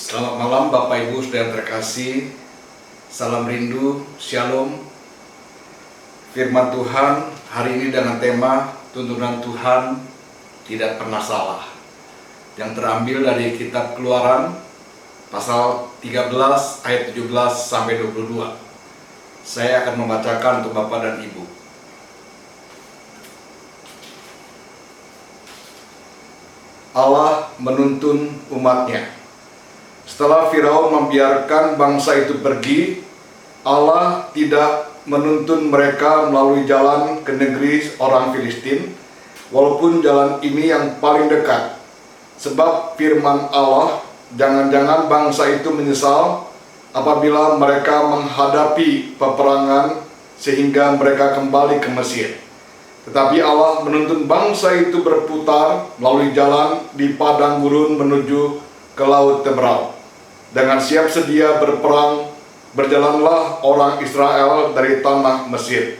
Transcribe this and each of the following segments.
Selamat malam Bapak Ibu Saudara terkasih. Salam rindu, Shalom. Firman Tuhan hari ini dengan tema tuntunan Tuhan tidak pernah salah, yang terambil dari kitab Keluaran pasal 13 ayat 17 sampai 22. Saya akan membacakan untuk Bapak dan Ibu. Allah menuntun umatnya. Setelah Firaun membiarkan bangsa itu pergi, Allah tidak menuntun mereka melalui jalan ke negeri orang Filistin, walaupun jalan ini yang paling dekat. Sebab firman Allah, jangan-jangan bangsa itu menyesal apabila mereka menghadapi peperangan sehingga mereka kembali ke Mesir. Tetapi Allah menuntun bangsa itu berputar melalui jalan di padang gurun menuju ke Laut Teberau. Dengan siap sedia berperang, berjalanlah orang Israel dari tanah Mesir.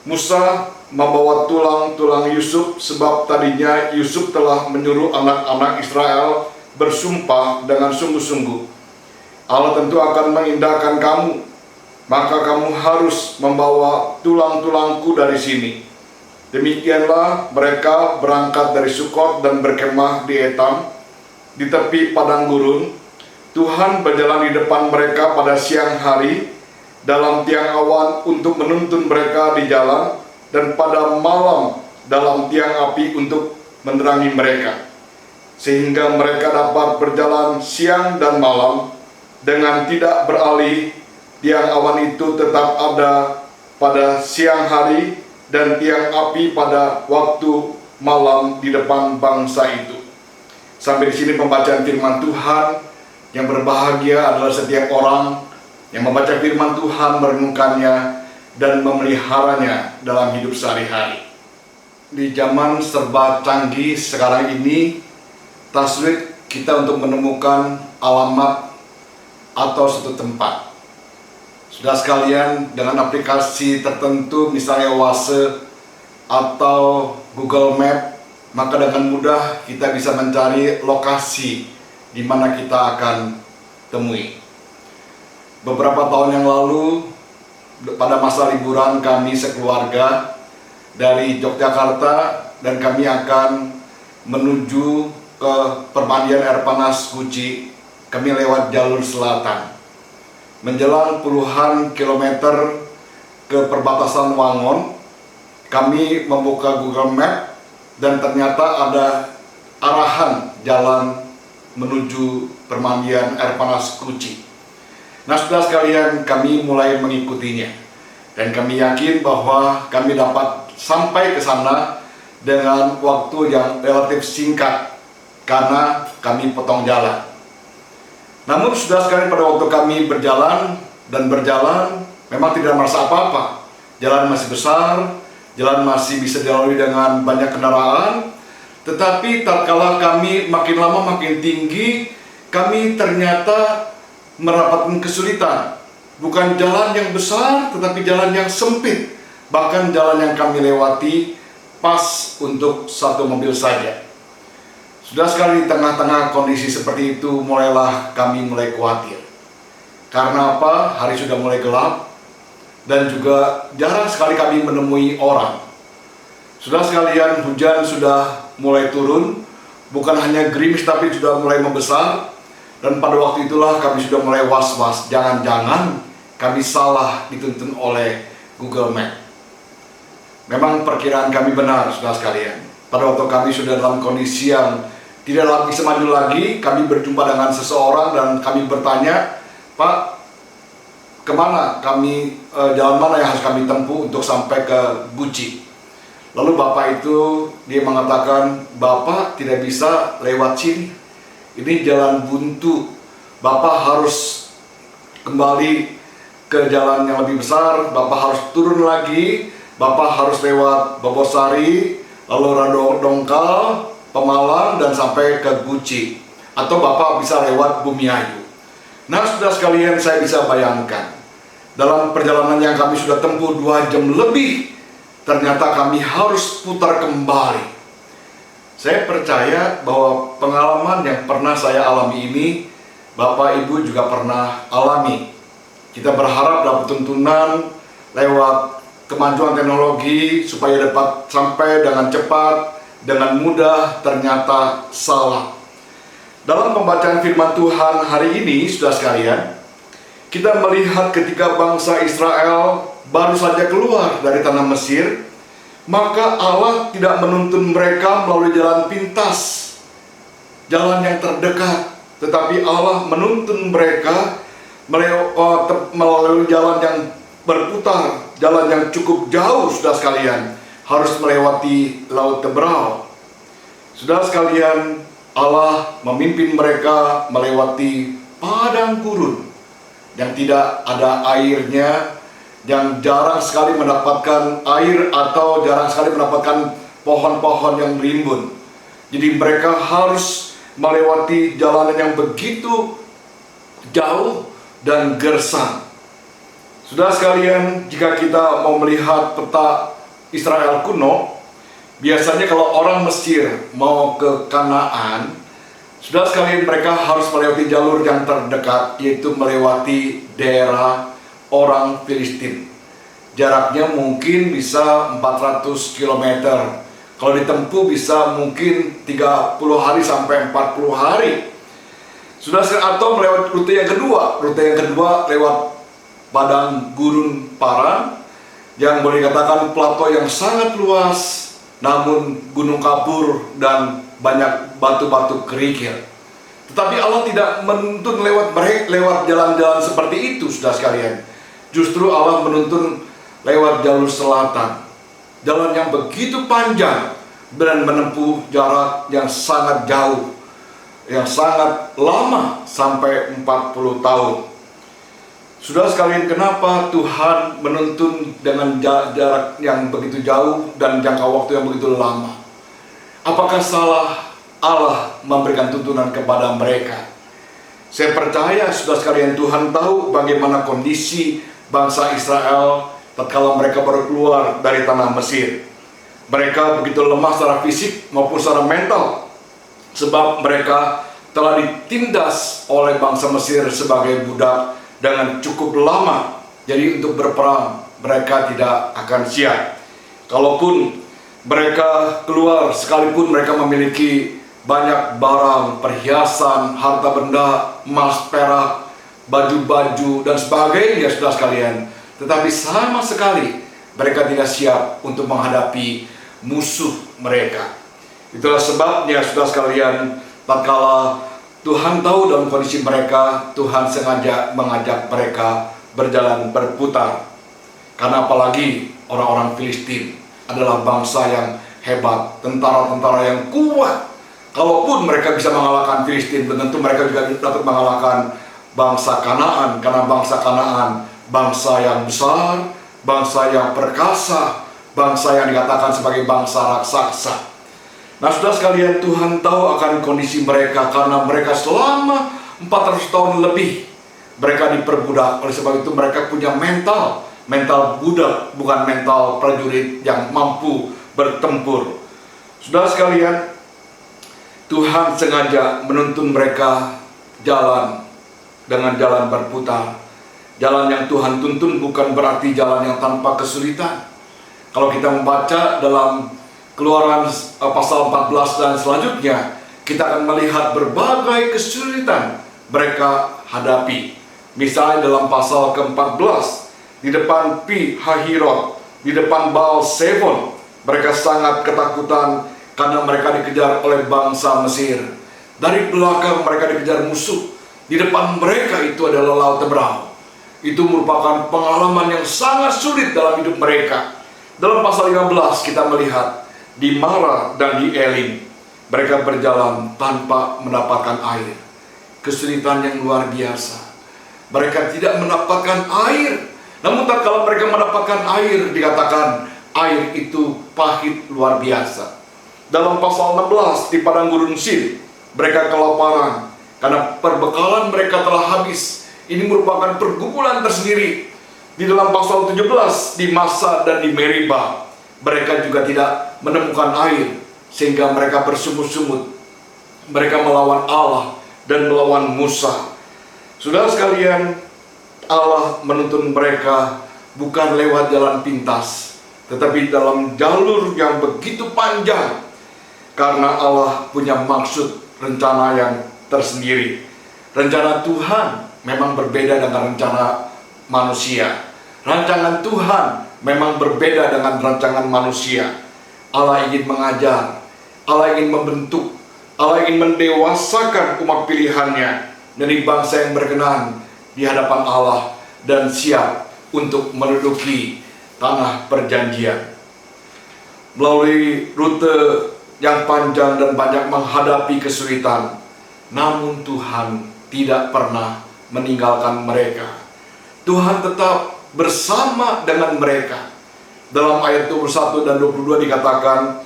Musa membawa tulang-tulang Yusuf, sebab tadinya Yusuf telah menyuruh anak-anak Israel bersumpah dengan sungguh-sungguh, Allah tentu akan mengindahkan kamu, maka kamu harus membawa tulang-tulangku dari sini. Demikianlah mereka berangkat dari Sukot dan berkemah di Etam, di tepi padang gurun. Tuhan berjalan di depan mereka pada siang hari dalam tiang awan untuk menuntun mereka di jalan, dan pada malam dalam tiang api untuk menerangi mereka, sehingga mereka dapat berjalan siang dan malam dengan tidak beralih. Tiang awan itu tetap ada pada siang hari dan tiang api pada waktu malam di depan bangsa itu. Sampai di sini pembacaan firman Tuhan. Yang berbahagia adalah setiap orang yang membaca firman Tuhan, merenungkannya, dan memeliharanya dalam hidup sehari-hari. Di zaman serba canggih sekarang ini, tak sulit kita untuk menemukan alamat atau suatu tempat. Sudah sekalian, dengan aplikasi tertentu misalnya Waze atau Google Map, maka dengan mudah kita bisa mencari lokasi di mana kita akan temui. Beberapa tahun yang lalu, pada masa liburan kami sekeluarga dari Yogyakarta, dan kami akan menuju ke permandian air panas Guci. Kami lewat jalur selatan, menjelang puluhan kilometer ke perbatasan Wangon. Kami membuka Google Map dan ternyata ada arahan jalan menuju permandian air panas Guci. Nah, saudara sekalian, kami mulai mengikutinya, dan kami yakin bahwa kami dapat sampai ke sana dengan waktu yang relatif singkat karena kami potong jalan. Namun saudara sekalian, pada waktu kami berjalan dan berjalan, memang tidak merasa apa-apa. Jalan masih besar, jalan masih bisa dilalui dengan banyak kendaraan. Tetapi tatkala kami makin lama makin tinggi, kami ternyata mendapatkan kesulitan. Bukan jalan yang besar, tetapi jalan yang sempit. Bahkan jalan yang kami lewati pas untuk satu mobil saja. Sudah sekali di tengah-tengah kondisi seperti itu, mulailah kami mulai khawatir. Karena apa? Hari sudah mulai gelap, dan juga jarang sekali kami menemui orang. Sudah sekalian, hujan sudah mulai turun, bukan hanya gerimis tapi sudah mulai membesar. Dan pada waktu itulah kami sudah mulai was-was, jangan-jangan kami salah dituntun oleh Google Map. Memang perkiraan kami benar, saudara sekalian. Pada waktu kami sudah dalam kondisi yang tidak bisa maju lagi, kami berjumpa dengan seseorang dan kami bertanya, Pak, kemana kami, jalan mana yang harus kami tempuh untuk sampai ke Guci? Lalu bapak itu, dia mengatakan, Bapak tidak bisa lewat sini, ini jalan buntu, Bapak harus kembali ke jalan yang lebih besar, Bapak harus turun lagi, Bapak harus lewat Bobosari, lalu Radongkal, Pemalang, dan sampai ke Guci. Atau Bapak bisa lewat Bumiayu. Nah, saudara sekalian, saya bisa bayangkan, dalam perjalanan yang kami sudah tempuh 2 jam lebih, ternyata kami harus putar kembali. Saya percaya bahwa pengalaman yang pernah saya alami ini Bapak Ibu juga pernah alami. Kita berharap dapat tuntunan lewat kemajuan teknologi supaya dapat sampai dengan cepat, dengan mudah, ternyata salah. Dalam pembacaan firman Tuhan hari ini, saudara sekalian, kita melihat ketika bangsa Israel baru saja keluar dari tanah Mesir, maka Allah tidak menuntun mereka melalui jalan pintas, jalan yang terdekat, tetapi Allah menuntun mereka melalui jalan yang berputar, jalan yang cukup jauh, saudara sekalian, harus melewati Laut Teberau. Saudara sekalian, Allah memimpin mereka melewati padang gurun yang tidak ada airnya, yang jarang sekali mendapatkan air atau jarang sekali mendapatkan pohon-pohon yang rimbun. Jadi mereka harus melewati jalanan yang begitu jauh dan gersang. Saudara sekalian, jika kita mau melihat peta Israel kuno, biasanya kalau orang Mesir mau ke Kanaan, saudara sekalian, mereka harus melewati jalur yang terdekat, yaitu melewati daerah orang Filistin. Jaraknya mungkin bisa 400 km. Kalau ditempuh bisa mungkin 30 hari sampai 40 hari. Sudah atau melewati rute yang kedua. Rute yang kedua lewat padang gurun Paran, yang boleh dikatakan plato yang sangat luas, namun gunung kapur dan banyak batu-batu kerikil. Tetapi Allah tidak menuntun lewat jalan-jalan seperti itu, saudara sekalian. Justru Allah menuntun lewat jalur selatan, jalan yang begitu panjang dan menempuh jarak yang sangat jauh, yang sangat lama, sampai 40 tahun. Saudara sekalian, kenapa Tuhan menuntun dengan jarak yang begitu jauh dan jangka waktu yang begitu lama? Apakah salah Allah memberikan tuntunan kepada mereka? Saya percaya, saudara sekalian, Tuhan tahu bagaimana kondisi bangsa Israel tatkala mereka baru keluar dari tanah Mesir. Mereka begitu lemah secara fisik maupun secara mental, sebab mereka telah ditindas oleh bangsa Mesir sebagai budak dengan cukup lama. Jadi untuk berperang mereka tidak akan siap. Kalaupun mereka keluar, sekalipun mereka memiliki banyak barang, perhiasan, harta benda, emas, perak, baju-baju dan sebagainya, saudara sekalian, tetapi sama sekali mereka tidak siap untuk menghadapi musuh mereka. Itulah sebabnya, saudara sekalian, tatkala Tuhan tahu dalam kondisi mereka, Tuhan sengaja mengajak mereka berjalan berputar. Karena apalagi orang-orang Filistin adalah bangsa yang hebat, tentara-tentara yang kuat. Kalaupun mereka bisa mengalahkan Filistin, tentu mereka juga dapat mengalahkan bangsa Kanaan, karena bangsa Kanaan bangsa yang besar, bangsa yang perkasa, bangsa yang dikatakan sebagai bangsa raksasa. Nah, saudara sekalian, Tuhan tahu akan kondisi mereka karena mereka selama 400 tahun lebih mereka diperbudak. Oleh sebab itu mereka punya mental budak, bukan mental prajurit yang mampu bertempur. Saudara sekalian, Tuhan sengaja menuntun mereka jalan dengan jalan berputar. Jalan yang Tuhan tuntun bukan berarti jalan yang tanpa kesulitan. Kalau kita membaca dalam Keluaran pasal 14 dan selanjutnya, kita akan melihat berbagai kesulitan mereka hadapi. Misalnya dalam pasal ke-14, di depan Pi Hahirot, di depan Baal Zefon, mereka sangat ketakutan karena mereka dikejar oleh bangsa Mesir. Dari belakang mereka dikejar musuh. Di depan mereka itu adalah Laut Teberau. Itu merupakan pengalaman yang sangat sulit dalam hidup mereka. Dalam pasal 15 kita melihat di Mara dan di Elim mereka berjalan tanpa mendapatkan air. Kesulitan yang luar biasa. Mereka tidak mendapatkan air. Namun tatkala mereka mendapatkan air, dikatakan air itu pahit luar biasa. Dalam pasal 16 di padang gurun Sin, mereka kelaparan karena perbekalan mereka telah habis. Ini merupakan pergumulan tersendiri. Di dalam pasal 17 di Masa dan di Meriba, mereka juga tidak menemukan air, sehingga mereka bersungut-sungut. Mereka melawan Allah dan melawan Musa. Saudara sekalian, Allah menuntun mereka bukan lewat jalan pintas, tetapi dalam jalur yang begitu panjang, karena Allah punya maksud rencana yang tersendiri. Rencana Tuhan memang berbeda dengan rencana manusia. Rancangan Tuhan memang berbeda dengan rancangan manusia. Allah ingin mengajar, Allah ingin membentuk, Allah ingin mendewasakan umat pilihannya dari bangsa yang berkenan di hadapan Allah dan siap untuk menduduki tanah perjanjian. Melalui rute yang panjang dan banyak menghadapi kesulitan, namun Tuhan tidak pernah meninggalkan mereka. Tuhan tetap bersama dengan mereka. Dalam ayat 21 dan 22 dikatakan,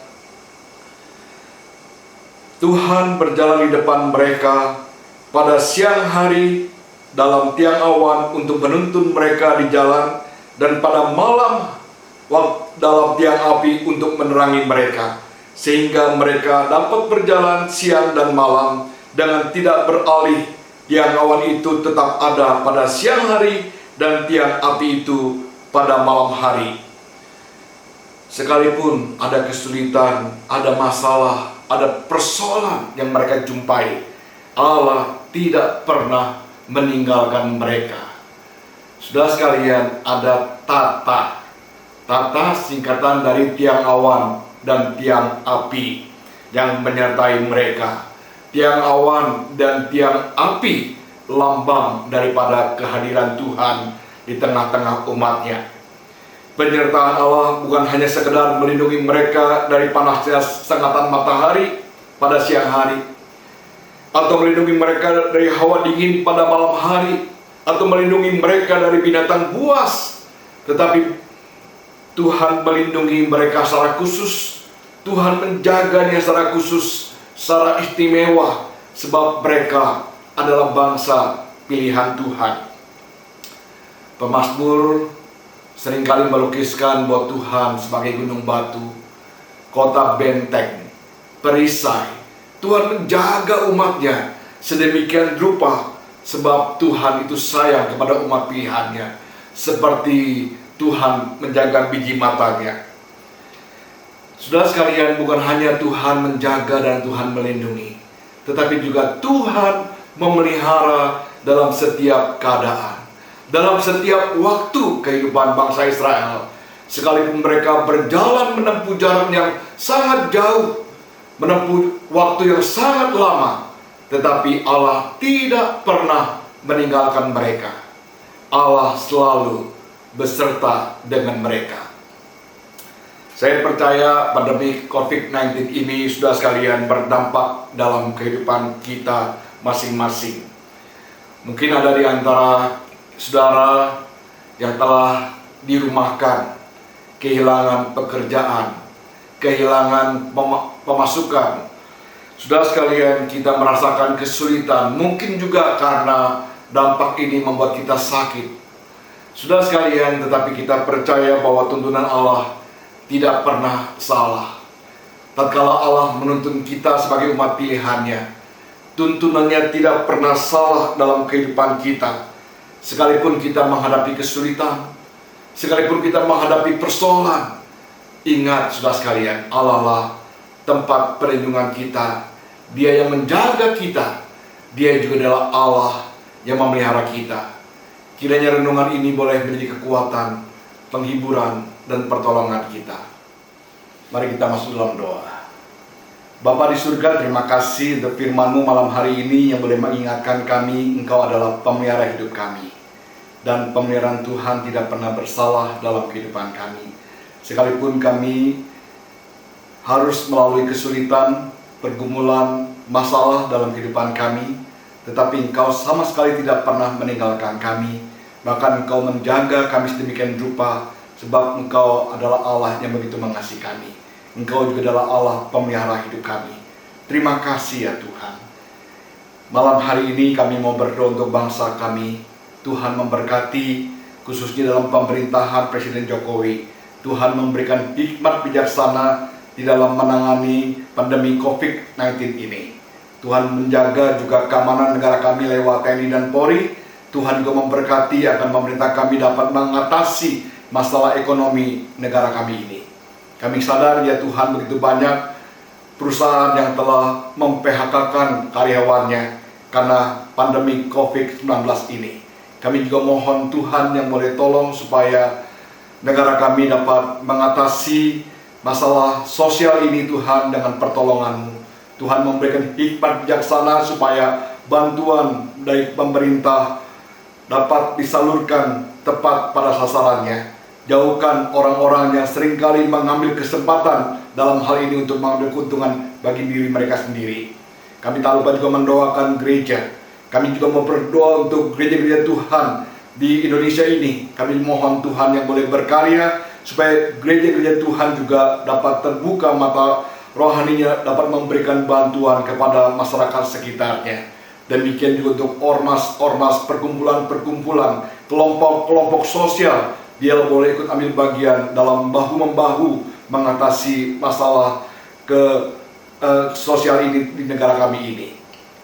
Tuhan berjalan di depan mereka pada siang hari dalam tiang awan untuk menuntun mereka di jalan, dan pada malam dalam tiang api untuk menerangi mereka, sehingga mereka dapat berjalan siang dan malam dengan tidak beralih. Tiang awan itu tetap ada pada siang hari dan tiang api itu pada malam hari. Sekalipun ada kesulitan, ada masalah, ada persoalan yang mereka jumpai, Allah tidak pernah meninggalkan mereka. Saudara sekalian, ada tata. Tata singkatan dari tiang awan dan tiang api yang menyertai mereka. Tiang awan dan tiang api lambang daripada kehadiran Tuhan di tengah-tengah umatnya. Penyertaan Allah bukan hanya sekedar melindungi mereka dari panasnya sengatan matahari pada siang hari, atau melindungi mereka dari hawa dingin pada malam hari, atau melindungi mereka dari binatang buas, tetapi Tuhan melindungi mereka secara khusus. Tuhan menjaganya secara khusus, secara istimewa, sebab mereka adalah bangsa pilihan Tuhan. Pemazmur seringkali melukiskan bahwa Tuhan sebagai gunung batu, kota benteng, perisai. Tuhan menjaga umatnya sedemikian rupa, sebab Tuhan itu sayang kepada umat pilihannya, seperti Tuhan menjaga biji matanya. Saudara sekalian, bukan hanya Tuhan menjaga dan Tuhan melindungi, tetapi juga Tuhan memelihara dalam setiap keadaan. Dalam setiap waktu kehidupan bangsa Israel, sekalipun mereka berjalan menempuh jarak yang sangat jauh, menempuh waktu yang sangat lama, tetapi Allah tidak pernah meninggalkan mereka. Allah selalu beserta dengan mereka. Saya percaya pandemi COVID-19 ini, saudara sekalian, berdampak dalam kehidupan kita masing-masing. Mungkin ada di antara saudara yang telah dirumahkan, kehilangan pekerjaan, kehilangan pemasukan. Saudara sekalian, kita merasakan kesulitan, mungkin juga karena dampak ini membuat kita sakit. Saudara sekalian, tetapi kita percaya bahwa tuntunan Allah tidak pernah salah. Tatkala Allah menuntun kita sebagai umat pilihannya, tuntunannya tidak pernah salah dalam kehidupan kita. Sekalipun kita menghadapi kesulitan, sekalipun kita menghadapi persoalan, ingat saudara sekalian, Allah lah tempat perlindungan kita. Dia yang menjaga kita. Dia juga adalah Allah yang memelihara kita. Kiranya renungan ini boleh menjadi kekuatan, penghiburan, dan pertolongan kita. Mari kita masuk dalam doa. Bapa di surga, terima kasih untuk firman-Mu malam hari ini yang boleh mengingatkan kami, Engkau adalah pemelihara hidup kami. Dan pemeliharaan Tuhan tidak pernah bersalah dalam kehidupan kami. Sekalipun kami harus melalui kesulitan, pergumulan, masalah dalam kehidupan kami, tetapi Engkau sama sekali tidak pernah meninggalkan kami. Bahkan Engkau menjaga kami sedemikian rupa, sebab Engkau adalah Allah yang begitu mengasihi kami. Engkau juga adalah Allah pemelihara hidup kami. Terima kasih ya Tuhan. Malam hari ini kami mau berdoa untuk bangsa kami. Tuhan memberkati, khususnya dalam pemerintahan Presiden Jokowi. Tuhan memberikan hikmat bijaksana di dalam menangani pandemi COVID-19 ini. Tuhan menjaga juga keamanan negara kami lewat TNI dan Polri, Tuhan juga memberkati akan pemerintah kami dapat mengatasi masalah ekonomi negara kami ini. Kami sadar ya Tuhan, begitu banyak perusahaan yang telah mem-PHK-kan karyawannya karena pandemi COVID-19 ini. Kami juga mohon Tuhan yang boleh tolong supaya negara kami dapat mengatasi masalah sosial ini Tuhan dengan pertolongan-Mu. Tuhan memberikan hikmat bijaksana supaya bantuan dari pemerintah dapat disalurkan tepat pada sasarannya. Jauhkan orang-orang yang seringkali mengambil kesempatan dalam hal ini untuk mengambil keuntungan bagi diri mereka sendiri. Kami tak lupa juga mendoakan gereja. Kami juga mau berdoa untuk gereja-gereja Tuhan di Indonesia ini. Kami mohon Tuhan yang boleh berkarya supaya gereja-gereja Tuhan juga dapat terbuka mata rohaninya, dapat memberikan bantuan kepada masyarakat sekitarnya. Demikian juga untuk ormas-ormas, perkumpulan-perkumpulan, kelompok-kelompok sosial, dia boleh ikut ambil bagian dalam bahu-membahu mengatasi masalah sosial ini di negara kami ini.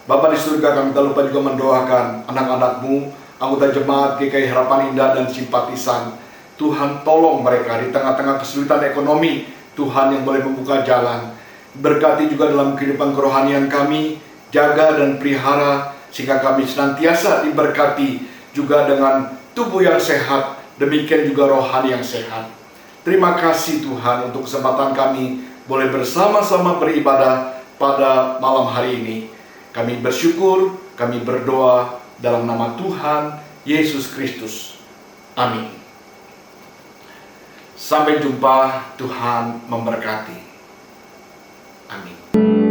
Bapa di surga, kami tak lupa juga mendoakan anak-anak-Mu, anggota jemaat GKI Harapan Indah dan simpatisan. Tuhan tolong mereka di tengah-tengah kesulitan ekonomi. Tuhan yang boleh membuka jalan. Berkati juga dalam kehidupan kerohanian kami, jaga dan pelihara sehingga kami senantiasa diberkati juga dengan tubuh yang sehat, demikian juga rohani yang sehat. Terima kasih Tuhan untuk kesempatan kami boleh bersama-sama beribadah pada malam hari ini. Kami bersyukur, kami berdoa dalam nama Tuhan Yesus Kristus. Amin. Sampai jumpa, Tuhan memberkati. Amin.